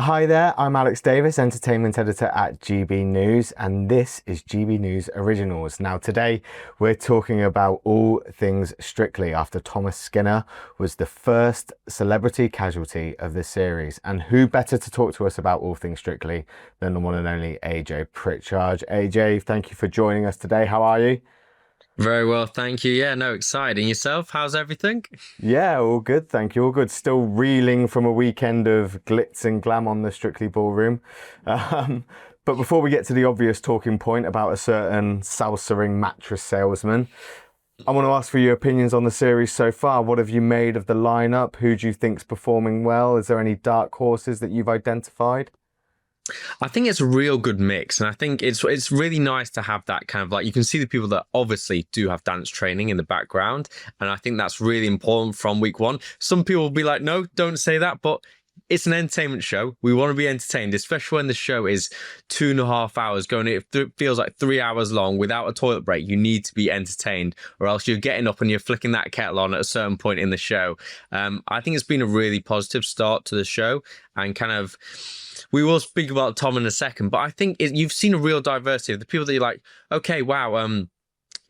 Hi there, I'm Alex Davies, Entertainment Editor at GB News, and this is GB News Originals. Now, today we're talking about all things Strictly after Thomas Skinner was the first celebrity casualty of this series. And who better to talk to us about all things Strictly than the one and only AJ Pritchard. AJ, thank you for joining us today. How are you? Very well, thank you. Yeah, no, exciting. Yourself? How's everything? Yeah, all good, thank you. All good. Still reeling from a weekend of glitz and glam on the Strictly Ballroom. Um, but before we get to the obvious talking point about a certain salsa-ring mattress salesman, I want to ask for your opinions on the series so far. What have you made of the lineup? Who do you think's performing well? Is there any dark horses that you've identified? I think it's a real good mix, and I think it's really nice to have that kind of like you can see the people that obviously do have dance training in the background, and I think that's really important from week one. Some people will be like, "No, don't say that," but it's an entertainment show. We want to be entertained, especially when the show is 2.5 hours going. It feels like 3 hours long without a toilet break. You need to be entertained, or else you're getting up and you're flicking that kettle on at a certain point in the show. I think it's been a really positive start to the show, and kind of we will speak about Tom in a second, but I think you've seen a real diversity of the people that you're like, okay, wow,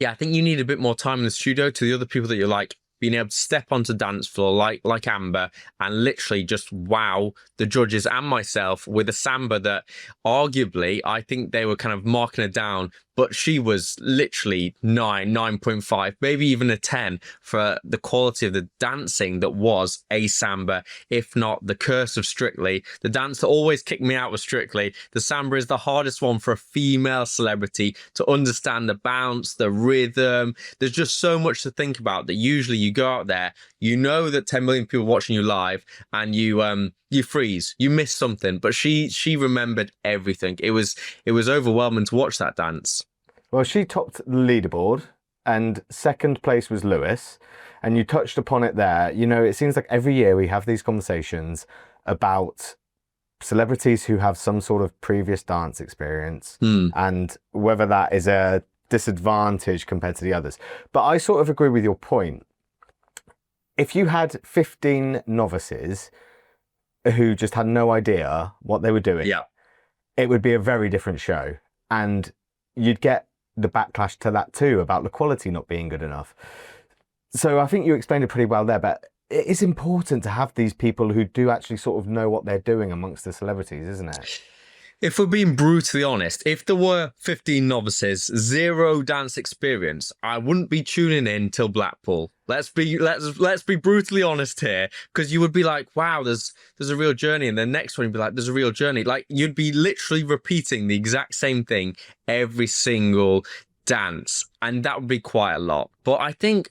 yeah, I think you need a bit more time in the studio, to the other people that you're like, being able to step onto dance floor like Amber and literally just wow the judges and myself with a samba that arguably I think they were kind of marking her down, but she was literally 9.5, maybe even a 10 for the quality of the dancing that was a samba, if not the curse of Strictly. The dance that always kicked me out was Strictly. The samba is the hardest one for a female celebrity to understand, the bounce, the rhythm. There's just so much to think about that usually you go out there, you know that 10 million people watching you live, and you freeze, you miss something. But she remembered everything. It was overwhelming to watch that dance. Well, she topped the leaderboard, and second place was Lewis. And you touched upon it there. You know, it seems like every year we have these conversations about celebrities who have some sort of previous dance experience and whether that is a disadvantage compared to the others. But I sort of agree with your point. If you had 15 novices who just had no idea what they were doing, Yeah. it would be a very different show. And you'd get the backlash to that too about the quality not being good enough. So I think you explained it pretty well there, but it is important to have these people who do actually sort of know what they're doing amongst the celebrities, isn't it? If we're being brutally honest, if there were 15 novices, zero dance experience, I wouldn't be tuning in till Blackpool. Let's be brutally honest here, because you would be like, wow, there's a real journey, and the next one you'd be like, there's a real journey. Like you'd be literally repeating the exact same thing every single dance, and that would be quite a lot. But I think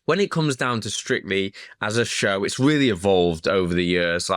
when it comes down to Strictly as a show, it's really evolved over the years.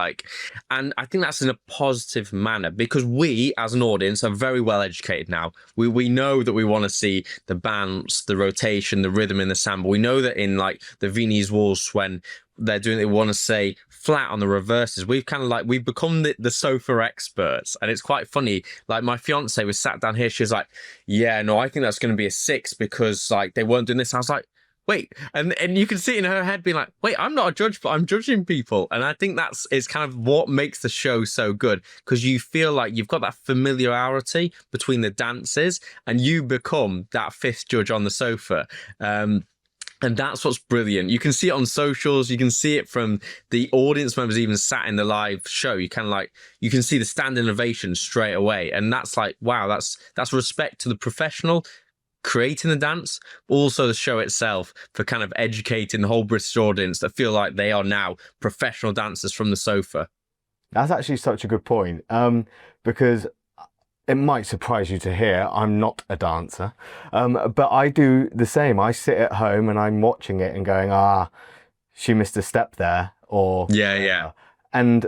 And I think that's in a positive manner, because we as an audience are very well educated now. We know that we want to see the bounce, the rotation, the rhythm in the samba. We know that in like the Viennese waltz, when they're doing, they want to say flat on the reverses. We've become the sofa experts, and it's quite funny. Like my fiance was sat down here, she was like, yeah, no, I think that's going to be a 6 because like they weren't doing this. I was like, wait, and you can see it in her head being like, wait, I'm not a judge, but I'm judging people. And I think that's is kind of what makes the show so good, because you feel like you've got that familiarity between the dances, and you become that fifth judge on the sofa. And that's what's brilliant. You can see it on socials. You can see it from the audience members even sat in the live show. You can see the standing ovation straight away. And that's like, wow, that's respect to the professional creating the dance, but also the show itself for kind of educating the whole British audience that feel like they are now professional dancers from the sofa. That's actually such a good point, because it might surprise you to hear I'm not a dancer, but I do the same. I sit at home and I'm watching it and going, she missed a step there, or Yeah. and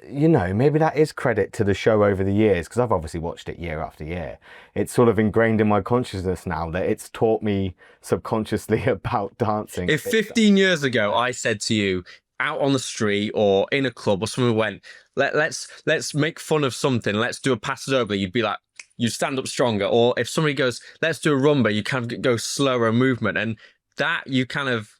you know, maybe that is credit to the show over the years, because I've obviously watched it year after year. It's sort of ingrained in my consciousness now that it's taught me subconsciously about dancing. If 15 years ago I said to you out on the street or in a club or someone went, let's make fun of something, let's do a paso doble, you'd be like, you stand up stronger. Or if somebody goes, let's do a rumba, you kind of go slower movement, and that you kind of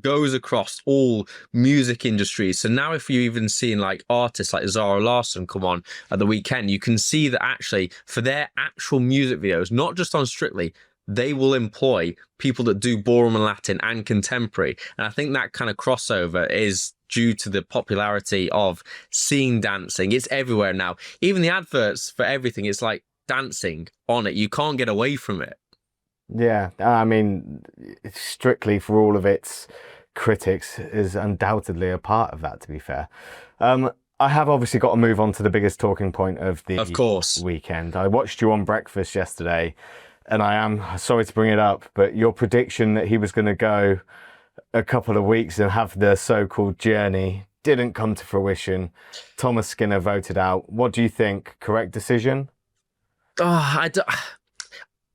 goes across all music industries. So now if you even seen like artists like Zara Larsson come on at the weekend, you can see that actually for their actual music videos, not just on Strictly, they will employ people that do ballroom and Latin and contemporary. And I think that kind of crossover is due to the popularity of seeing dancing. It's everywhere now. Even the adverts for everything, it's like dancing on it. You can't get away from it. Yeah, I mean, Strictly, for all of its critics, is undoubtedly a part of that, to be fair. I have obviously got to move on to the biggest talking point of the weekend. I watched you on Breakfast yesterday, and I am sorry to bring it up, but your prediction that he was going to go a couple of weeks and have the so-called journey didn't come to fruition. Thomas Skinner voted out. What do you think? Correct decision?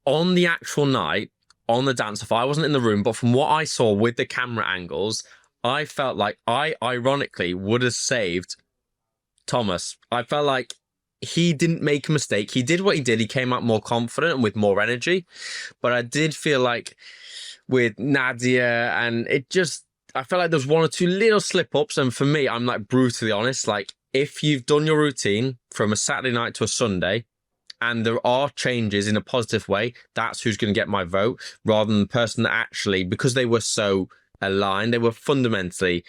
On the actual night, on the dance off, I wasn't in the room, but from what I saw with the camera angles, I felt like I ironically would have saved Thomas. I felt like he didn't make a mistake. He did what he did. He came out more confident and with more energy. But I did feel like with Nadia, and I felt like there was one or two little slip-ups. And for me, I'm like brutally honest. Like, if you've done your routine from a Saturday night to a Sunday, and there are changes in a positive way, that's who's going to get my vote, rather than the person that actually, because they were so aligned, they were fundamentally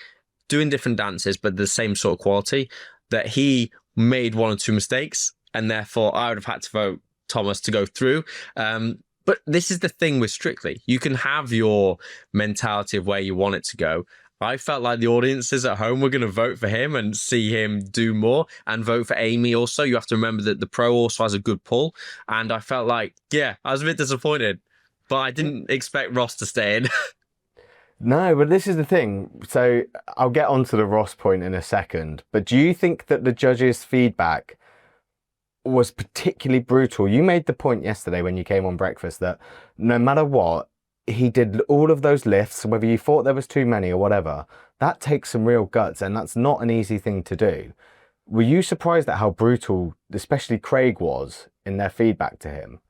doing different dances, but the same sort of quality, that he made one or two mistakes, and therefore I would have had to vote Thomas to go through. But this is the thing with Strictly. You can have your mentality of where you want it to go. I felt like the audiences at home were going to vote for him and see him do more, and vote for Amy also. You have to remember that the pro also has a good pull. And I felt like, yeah, I was a bit disappointed, but I didn't expect Ross to stay in. No, but this is the thing. So I'll get onto the Ross point in a second. But do you think that the judges' feedback was particularly brutal? You made the point yesterday when you came on Breakfast that no matter what, he did all of those lifts, whether you thought there was too many or whatever. That takes some real guts, and that's not an easy thing to do. Were you surprised at how brutal, especially Craig, was in their feedback to him?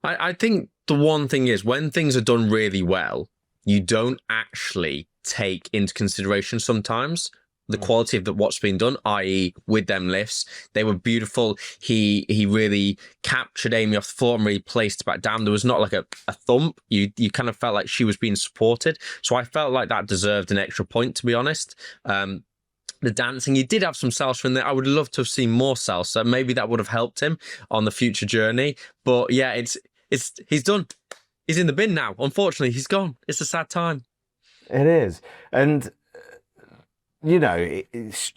I think the one thing is, when things are done really well, you don't actually take into consideration sometimes the quality of what's been done, i.e. with them lifts. They were beautiful. He really captured Amy off the floor and really placed back down. There was not like a thump. You kind of felt like she was being supported. So I felt like that deserved an extra point, to be honest. The dancing, he did have some salsa in there. I would love to have seen more salsa. Maybe that would have helped him on the future journey. But yeah, he's done. He's in the bin now. Unfortunately, he's gone. It's a sad time. It is. And you know,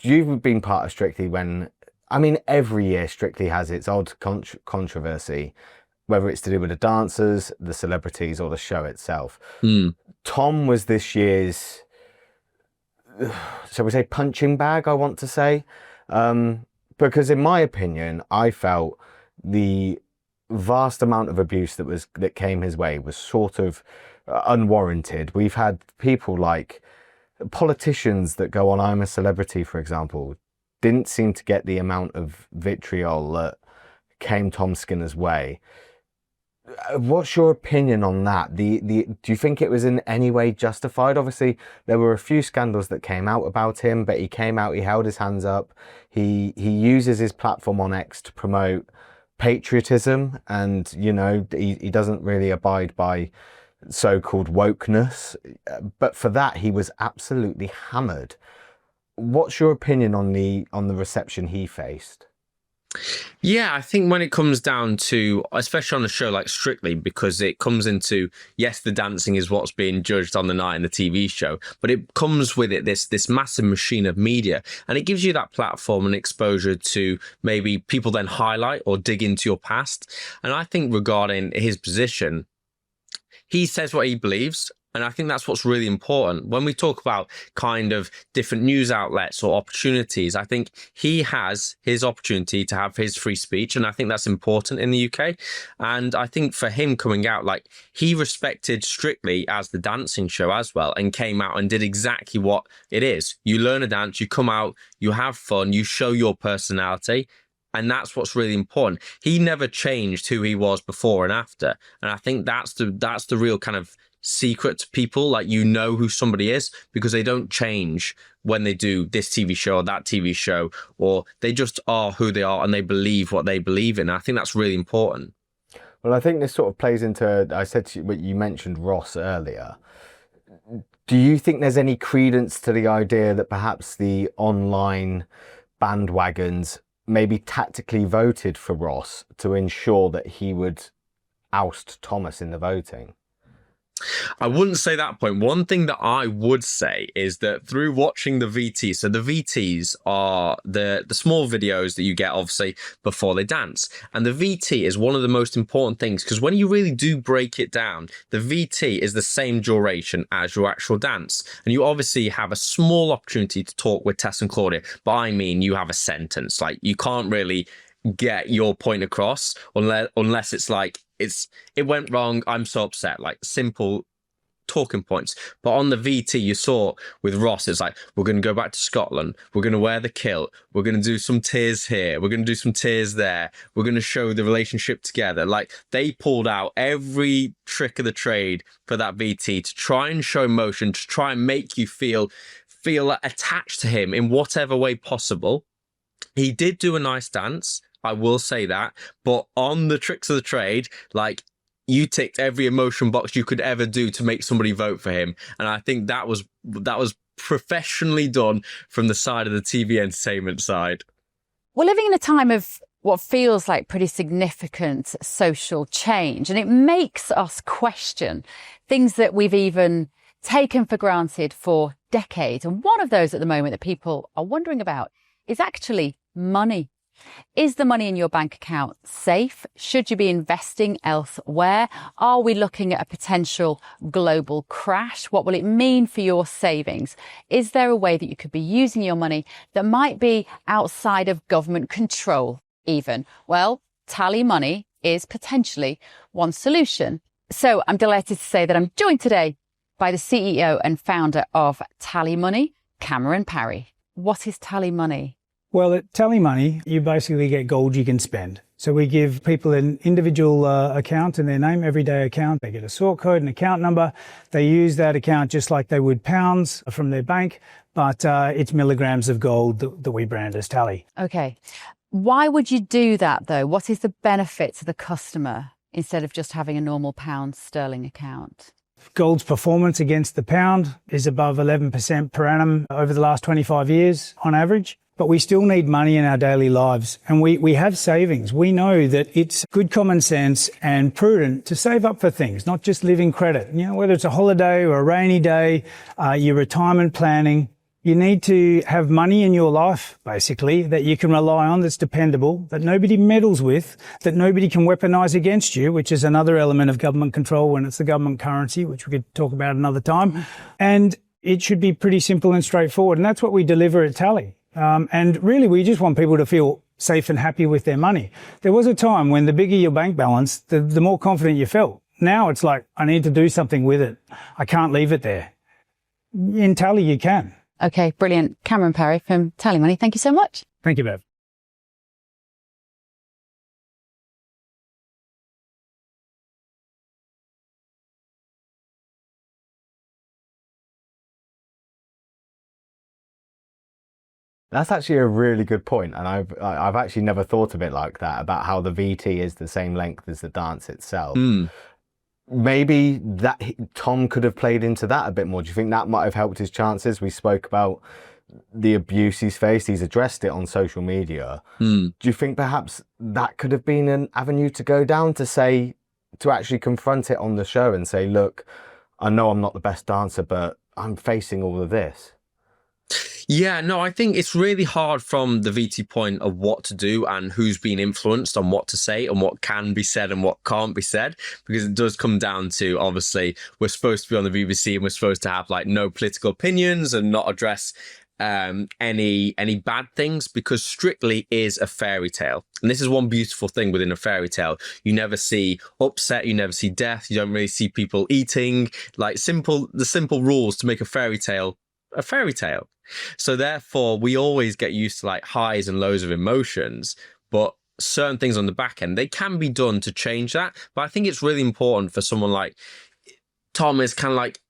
you've been part of Strictly when, I mean, every year Strictly has its odd controversy, whether it's to do with the dancers, the celebrities, or the show itself. Tom was this year's, shall we say, punching bag, I want to say. Because in my opinion, I felt the vast amount of abuse that came his way was sort of unwarranted. We've had people like politicians that go on I'm a Celebrity, for example, didn't seem to get the amount of vitriol that came Tom Skinner's way. What's your opinion on that? Do you think it was in any way justified? Obviously, there were a few scandals that came out about him, but he came out, he held his hands up. He uses his platform on X to promote patriotism, and, you know, he doesn't really abide by so-called wokeness, but for that he was absolutely hammered. What's your opinion on the reception he faced? Yeah, I think when it comes down to, especially on a show like Strictly, because it comes into, yes, the dancing is what's being judged on the night in the TV show, but it comes with it this massive machine of media, and it gives you that platform and exposure to maybe people then highlight or dig into your past. And I think regarding his position, he says what he believes, and I think that's what's really important. When we talk about kind of different news outlets or opportunities, I think he has his opportunity to have his free speech, and I think that's important in the UK. And I think for him coming out, like, he respected Strictly as the dancing show as well, and came out and did exactly what it is. You learn a dance, you come out, you have fun, you show your personality. And that's what's really important. He never changed who he was before and after. And I think that's the real kind of secret to people, like you know who somebody is, because they don't change when they do this TV show or that TV show, or they just are who they are and they believe what they believe in. I think that's really important. Well, I think this sort of plays into, I said to you, what you mentioned Ross earlier. Do you think there's any credence to the idea that perhaps the online bandwagons maybe tactically voted for Ross to ensure that he would oust Thomas in the voting? I wouldn't say that point. One thing that I would say is that through watching the VTs, so the VTs are the small videos that you get obviously before they dance. And the VT is one of the most important things, because when you really do break it down, the VT is the same duration as your actual dance. And you obviously have a small opportunity to talk with Tess and Claudia, but I mean, you have a sentence. Like, you can't really get your point across unless it's like, it went wrong, I'm so upset, like simple talking points. But on the VT, you saw with Ross, it's like, we're going to go back to Scotland, we're going to wear the kilt, we're going to do some tears here, we're going to do some tears there, we're going to show the relationship together. Like, they pulled out every trick of the trade for that VT to try and show emotion, to try and make you feel attached to him in whatever way possible. He did do a nice dance, I will say that, but on the tricks of the trade, like, you ticked every emotion box you could ever do to make somebody vote for him. And I think that was professionally done from the side of the TV entertainment side. We're living in a time of what feels like pretty significant social change, and it makes us question things that we've even taken for granted for decades. And one of those at the moment that people are wondering about is actually money. Is the money in your bank account safe? Should you be investing elsewhere? Are we looking at a potential global crash? What will it mean for your savings? Is there a way that you could be using your money that might be outside of government control even? Well, TallyMoney is potentially one solution. So I'm delighted to say that I'm joined today by the CEO and founder of TallyMoney, Cameron Parry. What is TallyMoney? Well, at TallyMoney, you basically get gold you can spend. So we give people an individual account in their name, everyday account. They get a sort code, an account number. They use that account just like they would pounds from their bank, but it's milligrams of gold that we brand as Tally. Okay. Why would you do that, though? What is the benefit to the customer instead of just having a normal pound sterling account? Gold's performance against the pound is above 11% per annum over the last 25 years on average. But we still need money in our daily lives, and we have savings. We know that it's good common sense and prudent to save up for things, not just living credit. You know, whether it's a holiday or a rainy day, your retirement planning, you need to have money in your life, basically, that you can rely on, that's dependable, that nobody meddles with, that nobody can weaponize against you, which is another element of government control when it's the government currency, which we could talk about another time. And it should be pretty simple and straightforward, and that's what we deliver at Tally. And really, we just want people to feel safe and happy with their money. There was a time when the bigger your bank balance, the more confident you felt. Now it's like, I need to do something with it. I can't leave it there. In Tally, you can. Okay, brilliant. Cameron Parry from TallyMoney, thank you so much. Thank you, Bev. That's actually a really good point, and I've actually never thought of it like that, about how the VT is the same length as the dance itself. Maybe that Tom could have played into that a bit more. Do you think that might have helped his chances? We spoke about the abuse he's faced. He's addressed it on social media. Do you think perhaps that could have been an avenue to go down, to actually confront it on the show and say, look, I know I'm not the best dancer, but I'm facing all of this? Yeah, no, I think it's really hard from the VT point of what to do and who's been influenced on what to say and what can be said and what can't be said, because it does come down to, obviously, we're supposed to be on the BBC and we're supposed to have like no political opinions and not address any bad things, because Strictly is a fairy tale. And this is one beautiful thing within a fairy tale. You never see upset, you never see death, you don't really see people eating, like the simple rules to make a fairy tale a fairy tale. So therefore, we always get used to like highs and lows of emotions, but certain things on the back end, they can be done to change that. But I think it's really important for someone like Tom, is kind of like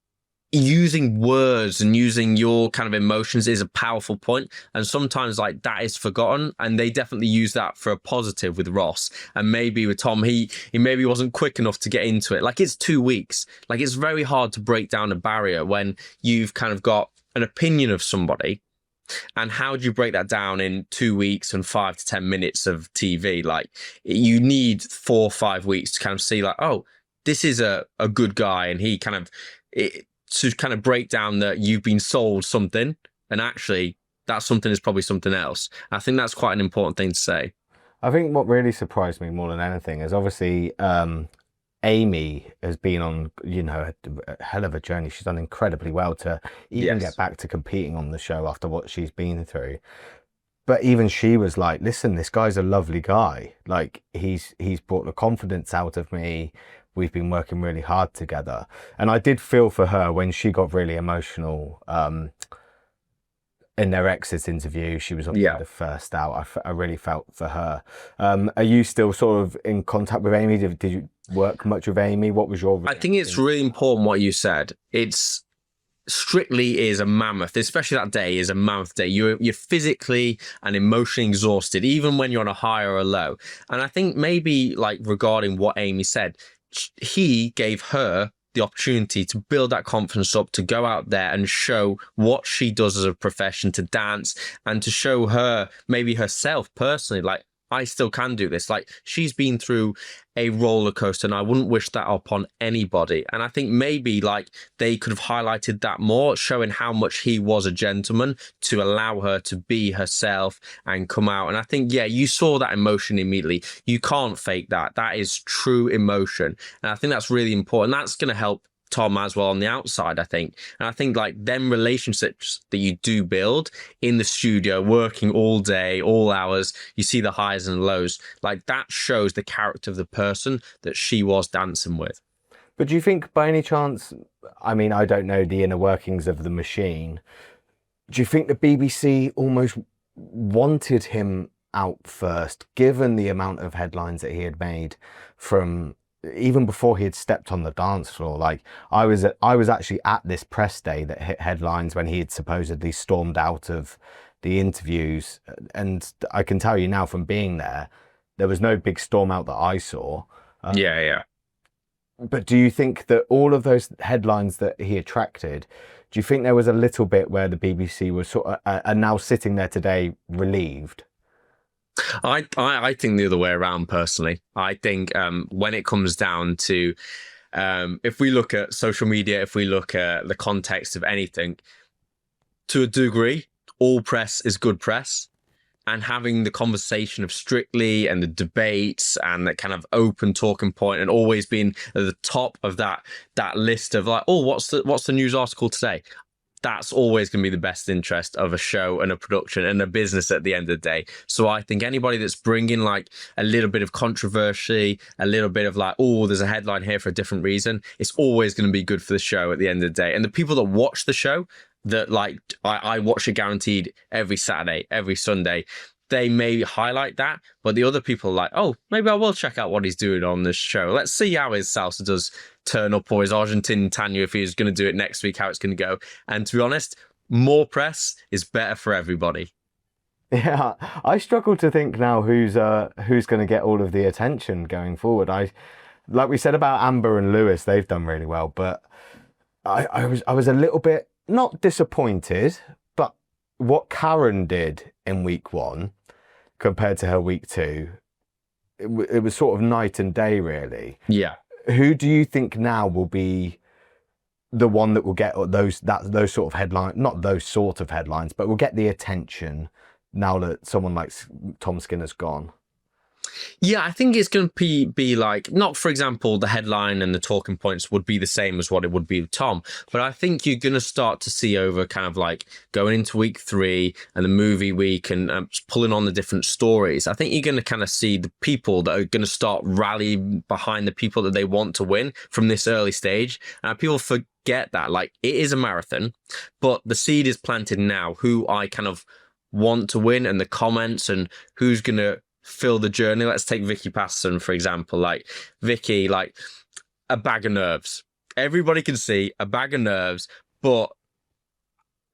using words and using your kind of emotions is a powerful point, and sometimes like that is forgotten, and they definitely use that for a positive with Ross. And maybe with Tom, he maybe wasn't quick enough to get into it. Like, it's 2 weeks, like it's very hard to break down a barrier when you've kind of got an opinion of somebody. And how do you break that down in 2 weeks and 5 to 10 minutes of TV? Like, you need 4 or 5 weeks to kind of see like, oh, this is a good guy, and he kind of to kind of break down that you've been sold something, and actually that something is probably something else. I think that's quite an important thing to say. I think what really surprised me more than anything is obviously Amy has been on, you know, a hell of a journey. She's done incredibly well to even get back to competing on the show after what she's been through. But even she was like, listen, this guy's a lovely guy. Like, he's brought the confidence out of me. We've been working really hard together. And I did feel for her when she got really emotional in their exit interview. She was obviously the first out. I really felt for her. Are you still sort of in contact with Amy? Did you work much with Amy? What was your reaction? I think it's really important what you said. It's Strictly is a mammoth, especially that day is a mammoth day. You're physically and emotionally exhausted, even when you're on a high or a low. And I think maybe like regarding what Amy said, he gave her the opportunity to build that confidence up, to go out there and show what she does as a profession, to dance, and to show her, maybe herself personally, like, I still can do this. Like, she's been through a roller coaster, and I wouldn't wish that upon anybody. And I think maybe like they could have highlighted that more, showing how much he was a gentleman to allow her to be herself and come out. And I think, yeah, you saw that emotion immediately. You can't fake that. That is true emotion. And I think that's really important. That's going to help Tom as well on the outside, I think. And I think like them relationships that you do build in the studio, working all day, all hours, you see the highs and lows, like that shows the character of the person that she was dancing with. But do you think by any chance, I mean, I don't know the inner workings of the machine, do you think the BBC almost wanted him out first, given the amount of headlines that he had made from even before he had stepped on the dance floor? Like, I was actually at this press day that hit headlines when he had supposedly stormed out of the interviews, and I can tell you now from being there was no big storm out that I saw. But do you think that all of those headlines that he attracted, do you think there was a little bit where the BBC was sort of are now sitting there today relieved? I think the other way around, personally. I think when it comes down to, if we look at social media, if we look at the context of anything, to a degree, all press is good press. And having the conversation of Strictly and the debates and that kind of open talking point, and always being at the top of that list of like, oh, what's the news article today? That's always going to be the best interest of a show and a production and a business at the end of the day. So I think anybody that's bringing like a little bit of controversy, a little bit of like, oh, there's a headline here for a different reason, it's always going to be good for the show at the end of the day. And the people that watch the show, that like, I watch it guaranteed every Saturday, every Sunday, they may highlight that, but the other people are like, oh, maybe I will check out what he's doing on this show. Let's see how his salsa does turn up, or his Argentine Tanya, if he's going to do it next week, how it's going to go. And to be honest, more press is better for everybody. Yeah, I struggle to think now who's going to get all of the attention going forward. Like we said about Amber and Lewis, they've done really well, but I was a little bit not disappointed, but what Karen did in week 1 compared to her week 2, it was sort of night and day, really. Yeah. Who do you think now will be the one that will get those sort of headlines, not those sort of headlines, but will get the attention now that someone like Tom Skinner's gone? Yeah, I think it's going to be like, not, for example, the headline and the talking points would be the same as what it would be with Tom, but I think you're going to start to see over kind of like going into week 3 and the movie week and pulling on the different stories. I think you're going to kind of see the people that are going to start rallying behind the people that they want to win from this early stage. And people forget that, like, it is a marathon, but the seed is planted now, who I kind of want to win, and the comments and who's going to fill the journey. Let's take Vicky Patterson, for example. Like, Vicky, like, a bag of nerves. everybody can see a bag of nerves, but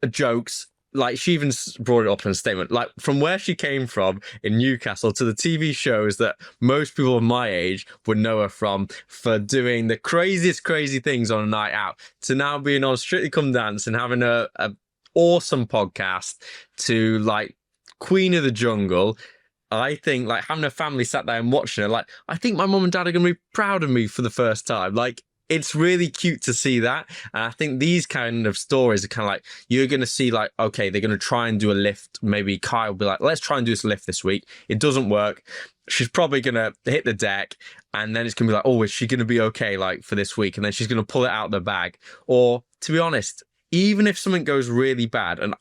jokes. Like, she even brought it up in a statement, like, from where she came from in Newcastle to the TV shows that most people of my age would know her from, for doing the craziest crazy things on a night out, to now being on Strictly Come Dance and having a awesome podcast, to like Queen of the Jungle. I think, like, having a family sat there and watching her, like, I think my mum and dad are going to be proud of me for the first time. Like, it's really cute to see that. And I think these kind of stories are kind of like, you're going to see, like, okay, they're going to try and do a lift. Maybe Kai will be like, let's try and do this lift this week. It doesn't work. She's probably going to hit the deck. And then it's going to be like, oh, is she going to be okay, like, for this week? And then she's going to pull it out of the bag. Or, to be honest, even if something goes really bad, and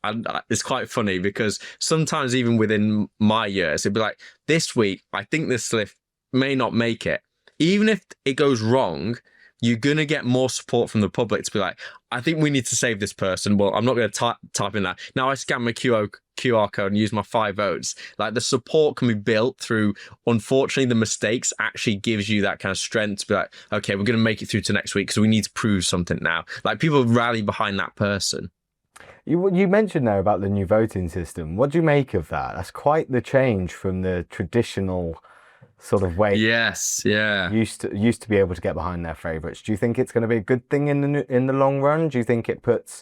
it's quite funny because sometimes even within my years, it'd be like, this week, I think this lift may not make it. Even if it goes wrong, you're going to get more support from the public to be like, I think we need to save this person. Well, I'm not going to type in that. Now I scan my QR code and use my 5 votes. Like, the support can be built through, unfortunately, the mistakes actually gives you that kind of strength to be like, okay, we're going to make it through to next week because we need to prove something now. Like, people rally behind that person. You mentioned there about the new voting system. What do you make of that? That's quite the change from the traditional sort of way. Yes, yeah. Used to be able to get behind their favourites. Do you think it's going to be a good thing in the long run? Do you think it puts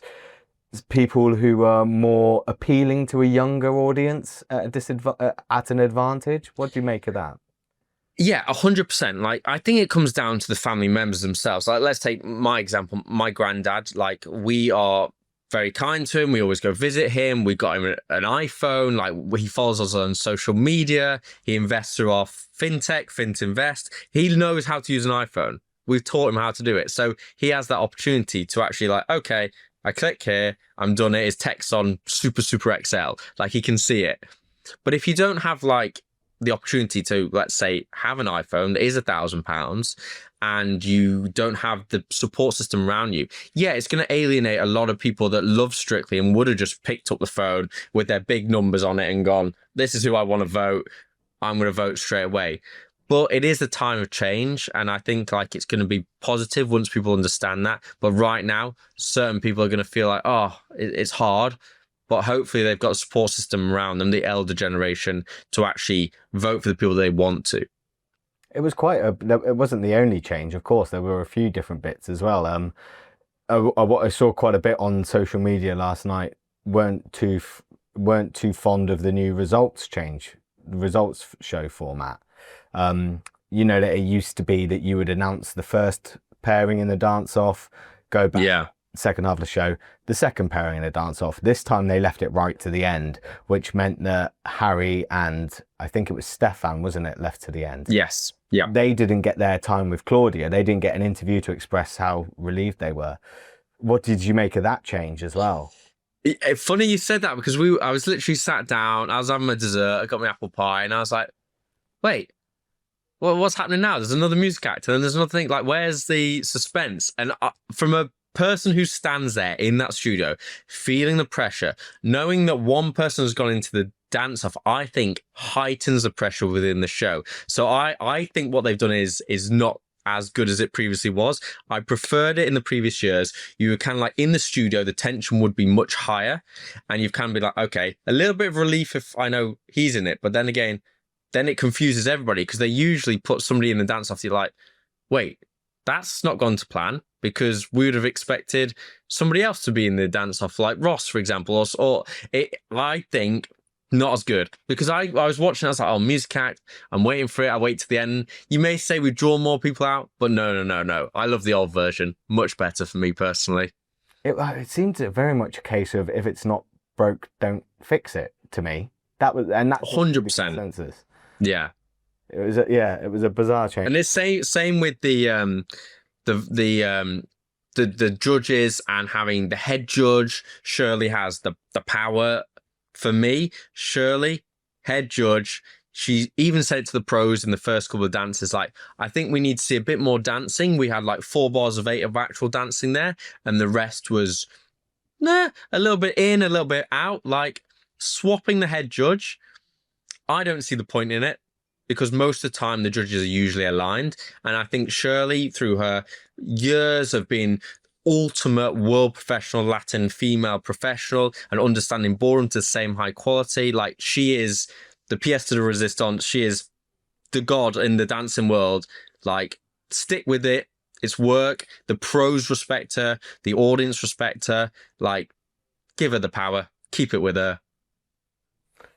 people who are more appealing to a younger audience at an advantage? What do you make of that? Yeah, 100%. Like, I think it comes down to the family members themselves. Like, let's take my example. My granddad, like, we are very kind to him. We always go visit him. We got him an iPhone. Like, he follows us on social media. He invests through our fintech, Fintinvest. He knows how to use an iPhone. We've taught him how to do it. So he has that opportunity to actually, like, okay, I click here, I'm done it. His text on super XL. Like, he can see it. But if you don't have, like, the opportunity to, let's say, have an iPhone that is £1,000 and you don't have the support system around you, yeah, it's going to alienate a lot of people that love Strictly and would have just picked up the phone with their big numbers on it and gone, this is who I want to vote. I'm going to vote straight away. But it is a time of change, and I think, like, it's going to be positive once people understand that. But right now, certain people are going to feel like, oh, it's hard. But hopefully they've got a support system around them, the elder generation, to actually vote for the people they want to. It was it wasn't the only change, of course. There were a few different bits as well. What I saw quite a bit on social media last night weren't too fond of the new results show format. You know, that it used to be that you would announce the first pairing in the dance off, go back. Yeah. Second half of the show, the second pairing in the dance off. This time they left it right to the end, which meant that Harry and I think it was Stefan, wasn't it, left to the end? Yes. Yeah. They didn't get their time with Claudia. They didn't get an interview to express how relieved they were. What did you make of that change as well? Funny you said that, because I was literally sat down, I was having my dessert, I got my apple pie, and I was like, wait, what's happening now? There's another music actor, and there's another thing, like, where's the suspense? And from a person who stands there in that studio, feeling the pressure, knowing that one person has gone into the dance off, I think heightens the pressure within the show. So I think what they've done is not as good as it previously was. I preferred it in the previous years. You were kind of like in the studio, the tension would be much higher, and you've kind of been like, okay, a little bit of relief if I know he's in it, but then again, then it confuses everybody, because they usually put somebody in the dance off, you're like, wait, that's not gone to plan, because we would have expected somebody else to be in the dance off, like Ross, for example, or I think not as good, because I was watching, I was like, oh, music act, I'm waiting for it, I wait to the end. You may say we draw more people out, but no. I love the old version, much better for me personally. It seemed very much a case of, if it's not broke, don't fix it, to me. That's 100%. Yeah. It was a bizarre change. And it's same with the judges, and having the head judge. Shirley has the power. For me, Shirley, head judge, she even said it to the pros in the first couple of dances, like, I think we need to see a bit more dancing. We had like 4 bars of 8 of actual dancing there, and the rest was a little bit in, a little bit out. Like, swapping the head judge, I don't see the point in it. because most of the time the judges are usually aligned. And I think Shirley, through her years of being ultimate world professional Latin female professional and understanding ballroom to the same high quality, like she is the pièce de la résistance. She is the god in the dancing world. Like, stick with it. It's work. The pros respect her. The audience respect her. Like, give her the power. Keep it with her.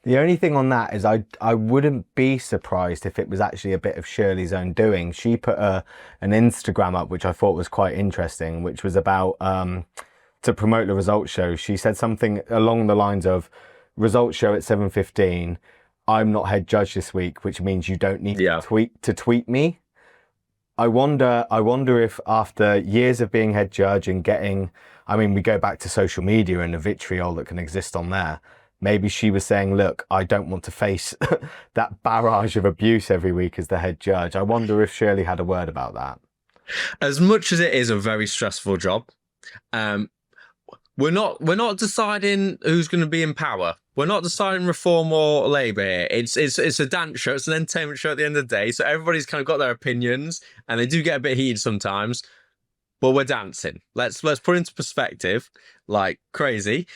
The only thing on that is I wouldn't be surprised if it was actually a bit of Shirley's own doing. She put an Instagram up, which I thought was quite interesting, which was about to promote the results show. She said something along the lines of, results show at 7:15. I'm not head judge this week, which means you don't need to tweet me. I wonder if after years of being head judge and getting, I mean, we go back to social media and the vitriol that can exist on there. Maybe she was saying, look, I don't want to face that barrage of abuse every week as the head judge. I wonder if Shirley had a word about that. As much as it is a very stressful job, we're not deciding who's going to be in power. We're not deciding Reform or Labour here. It's a dance show. It's an entertainment show at the end of the day. So everybody's kind of got their opinions, and they do get a bit heated sometimes. But we're dancing. Let's put it into perspective, like crazy.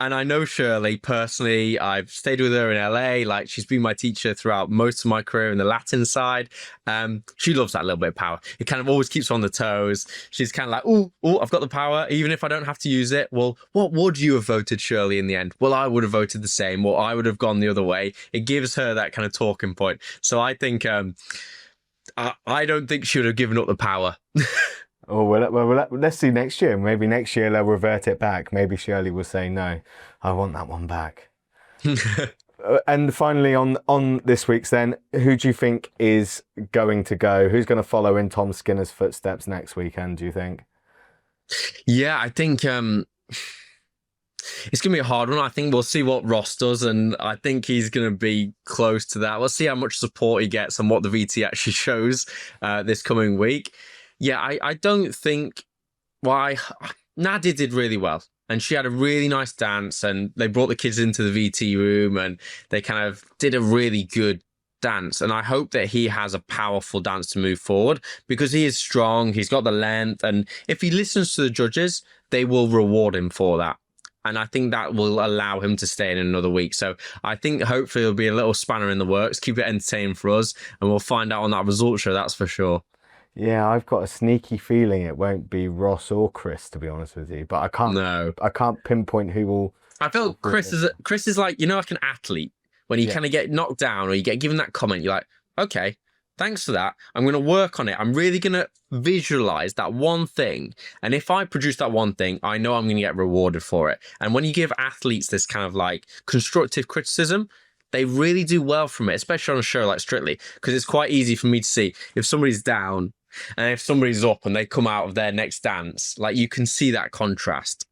And I know Shirley personally. I've stayed with her in LA. Like, she's been my teacher throughout most of my career in the Latin side. She loves that little bit of power. It kind of always keeps her on the toes. She's kind of like, oh, I've got the power, even if I don't have to use it. Well, what would you have voted, Shirley, in the end? Well, I would have voted the same, or I would have gone the other way. It gives her that kind of talking point. So I think, I don't think she would have given up the power. Oh, well, let's see next year. Maybe next year they'll revert it back. Maybe Shirley will say, no, I want that one back. And finally, on this week's then, who do you think is going to go? Who's going to follow in Tom Skinner's footsteps next weekend, do you think? Yeah, I think it's going to be a hard one. I think we'll see what Ross does, and I think he's going to be close to that. We'll see how much support he gets and what the VT actually shows this coming week. Yeah, I don't think... Well, Nadia did really well, and she had a really nice dance, and they brought the kids into the VT room, and they kind of did a really good dance. And I hope that he has a powerful dance to move forward, because he is strong, he's got the length, and if he listens to the judges, they will reward him for that. And I think that will allow him to stay in another week. So I think hopefully it'll be a little spanner in the works, keep it entertaining for us, and we'll find out on that result show, that's for sure. Yeah, I've got a sneaky feeling it won't be Ross or Chris, to be honest with you. But I can't pinpoint who will. I feel Chris is like, you know, like an athlete. When you kind of get knocked down or you get given that comment, you're like, okay, thanks for that. I'm going to work on it. I'm really going to visualize that one thing. And if I produce that one thing, I know I'm going to get rewarded for it. And when you give athletes this kind of like constructive criticism, they really do well from it, especially on a show like Strictly, because it's quite easy for me to see if somebody's down and if somebody's up and they come out of their next dance, like you can see that contrast.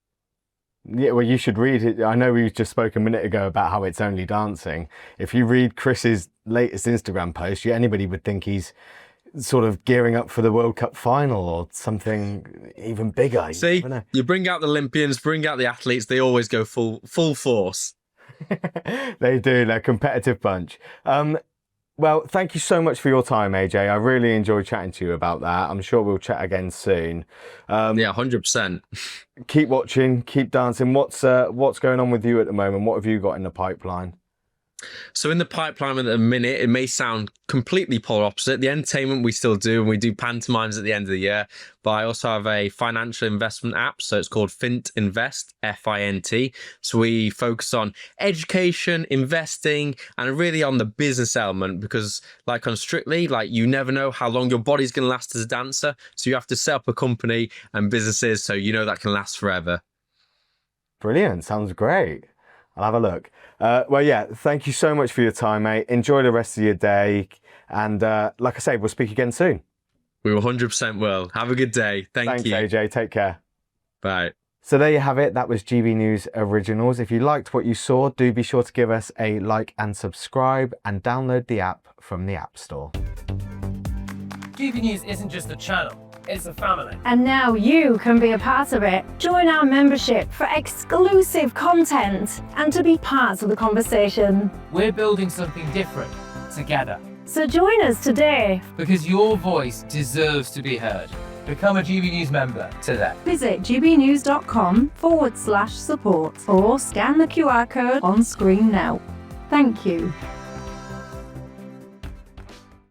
Yeah, well, you should read it. I know we just spoke a minute ago about how it's only dancing. If you read Chris's latest Instagram post, anybody would think he's sort of gearing up for the World Cup final or something even bigger. See, you bring out the Olympians, bring out the athletes, they always go full force. They do. They're a competitive bunch. Well, thank you so much for your time, AJ. I really enjoyed chatting to you about that. I'm sure we'll chat again soon. Yeah, 100%. Keep watching, keep dancing. What's going on with you at the moment? What have you got in the pipeline? So in the pipeline at the minute, it may sound completely polar opposite. The entertainment we still do, and we do pantomimes at the end of the year. But I also have a financial investment app. So it's called Fint Invest, F-I-N-T. So we focus on education, investing, and really on the business element, because like on Strictly, like you never know how long your body's going to last as a dancer. So you have to set up a company and businesses so you know that can last forever. Brilliant. Sounds great. I'll have a look. Well, yeah, thank you so much for your time, mate. Enjoy the rest of your day. And like I say, we'll speak again soon. We 100% will. Have a good day. Thanks, you. Thanks, AJ. Take care. Bye. So there you have it. That was GB News Originals. If you liked what you saw, do be sure to give us a like and subscribe and download the app from the App Store. GB News isn't just a channel. It's a family. And now you can be a part of it. Join our membership for exclusive content and to be part of the conversation. We're building something different together. So join us today. Because your voice deserves to be heard. Become a GB News member today. Visit gbnews.com/support or scan the QR code on screen now. Thank you.